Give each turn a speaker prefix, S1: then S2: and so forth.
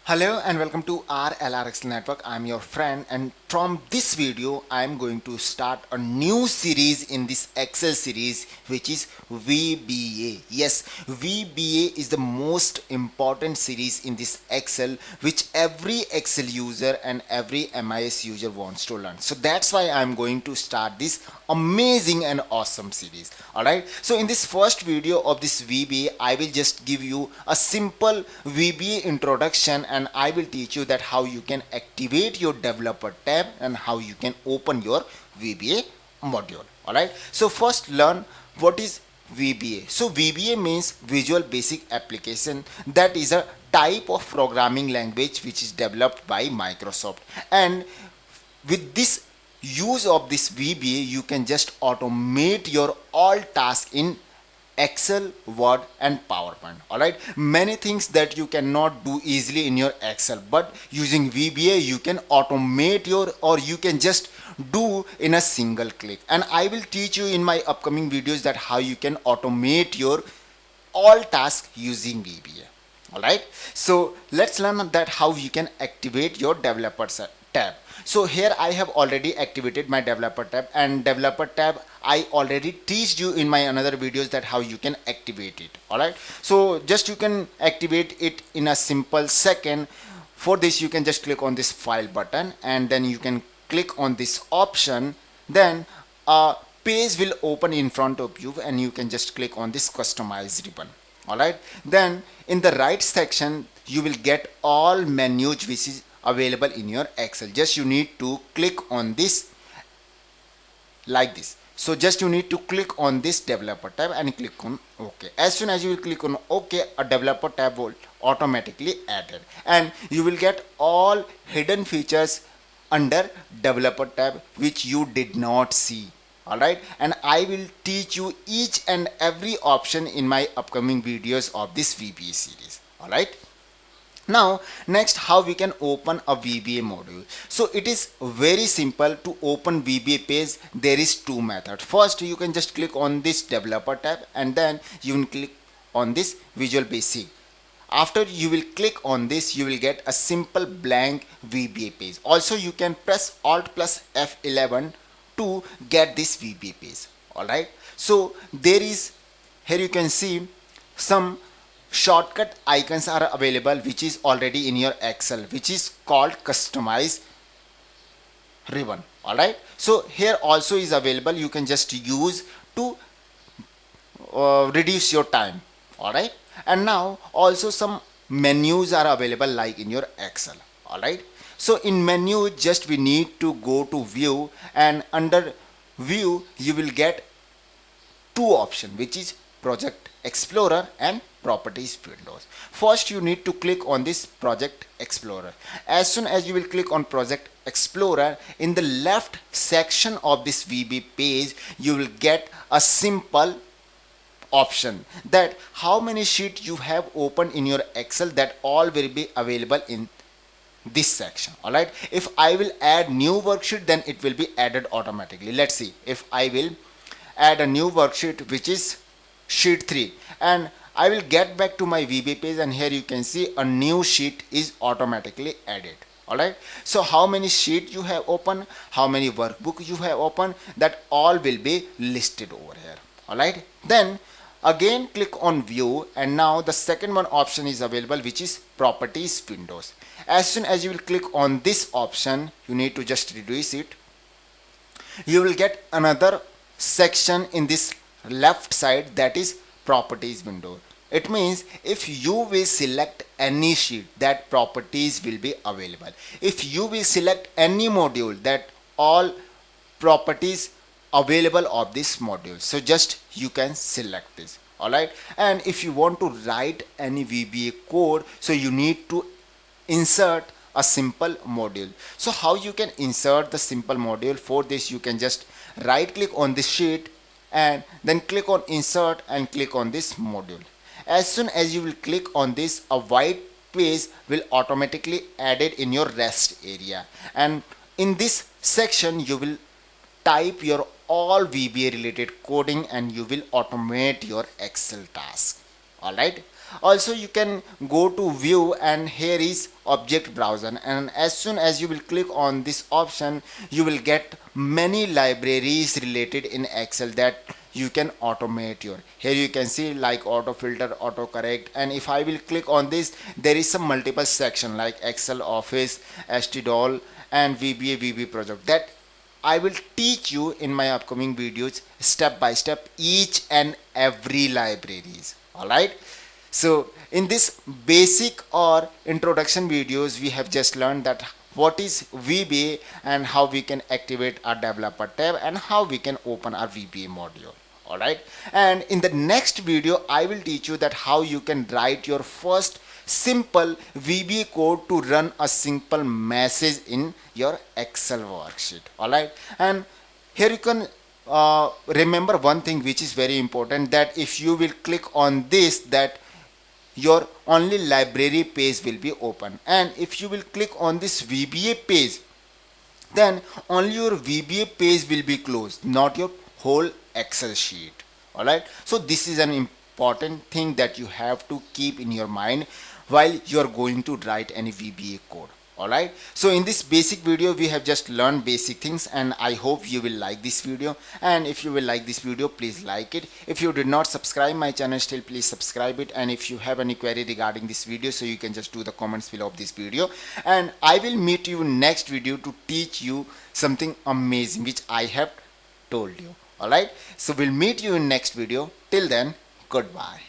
S1: Hello and welcome to RLRX Network. I'm your friend, and from this video I'm going to start a new series in this Excel series, which is VBA. Yes, VBA is the most important series in this Excel, which every Excel user and every MIS user wants to learn. So that's why I'm going to start this amazing and awesome series. Alright, so in this first video of this VBA, I will just give you a simple VBA introduction, and I will teach you that how you can activate your developer tab and how you can open your VBA module. Alright, so first learn what is VBA. So VBA means Visual Basic Application. That is a type of programming language which is developed by Microsoft, and with this use of this VBA you can just automate your all tasks in Excel, Word and PowerPoint. Alright, many things that you cannot do easily in your Excel, but using VBA you can automate your, or you can just do in a single click. And I will teach you in my upcoming videos that how you can automate your all tasks using VBA. Alright, so let's learn that how you can activate your developers tab. So here I have already activated my developer tab, and developer tab I already teached you in my another videos that how you can activate it. Alright, so just you can activate it in a simple second. For this you can just click on this file button, and then you can click on this option. Then a page will open in front of you, and you can just click on this customize ribbon. Alright, then in the right section you will get all menus which is available in your Excel. Just you need to click on this like this. So just you need to click on this developer tab and click on OK. As soon as you will click on OK, a developer tab will automatically added, and you will get all hidden features under developer tab which you did not see. Alright, and I will teach you each and every option in my upcoming videos of this VBA series. Alright, now next, how we can open a VBA module. So it is very simple to open VBA page. There is two methods. First, you can just click on this developer tab, and then you will click on this Visual Basic. After you will click on this, you will get a simple blank VBA page. Also you can press Alt plus F11 to get this VBA page. Alright, so there is, here you can see some shortcut icons are available which is already in your Excel, which is called customize ribbon. Alright, so here also is available, you can just use to reduce your time. Alright, and now also some menus are available like in your Excel. Alright, so in menu just we need to go to view, and under view you will get two options, which is project explorer and properties windows. First you need to click on this project explorer. As soon as you will click on project explorer, in the left section of this VB page you will get a simple option that how many sheets you have opened in your Excel. That all will be available in this section. Alright, if I will add new worksheet, then it will be added automatically. Let's see, if I will add a new worksheet which is sheet 3, and I will get back to my VB page, and here you can see a new sheet is automatically added. Alright, so how many sheet you have opened, how many workbook you have opened, that all will be listed over here. Alright, then again click on view, and now the second one option is available, which is properties windows. As soon as you will click on this option, you need to just reduce it. You will get another section in this left side, that is properties window. It means if you will select any sheet, that properties will be available. If you will select any module, that all properties available of this module. So just you can select this. Alright, and if you want to write any VBA code, so you need to insert a simple module. So how you can insert the simple module? For this you can just right click on this sheet, and then click on insert and click on this module. As soon as you will click on this, a white page will automatically added in your rest area, and in this section you will type your all VBA related coding, and you will automate your Excel task. Alright, Also you can go to view, and here is object browser, and as soon as you will click on this option, you will get many libraries related in Excel that you can automate your. Here you can see like auto filter, auto correct, and if I will click on this, there is some multiple section like Excel, Office, htdoll, and VBA VB project that I will teach you in my upcoming videos step by step each and every libraries. Alright. So in this basic or introduction videos, we have just learned that what is VBA and how we can activate our developer tab and how we can open our VBA module. Alright. And in the next video, I will teach you that how you can write your first simple VBA code to run a simple message in your Excel worksheet. Alright. And here you can remember one thing which is very important, that if you will click on this, that your only library page will be open, and if you will click on this VBA page, then only your VBA page will be closed, not your whole Excel sheet. Alright, so this is an important thing that you have to keep in your mind while you are going to write any VBA code. Alright, so in this basic video we have just learned basic things, and I hope you will like this video. And if you will like this video, please like it. If you did not subscribe my channel still, please subscribe it. And if you have any query regarding this video, so you can just do the comments below of this video, and I will meet you next video to teach you something amazing which I have told you. Alright, so we'll meet you in next video. Till then, goodbye.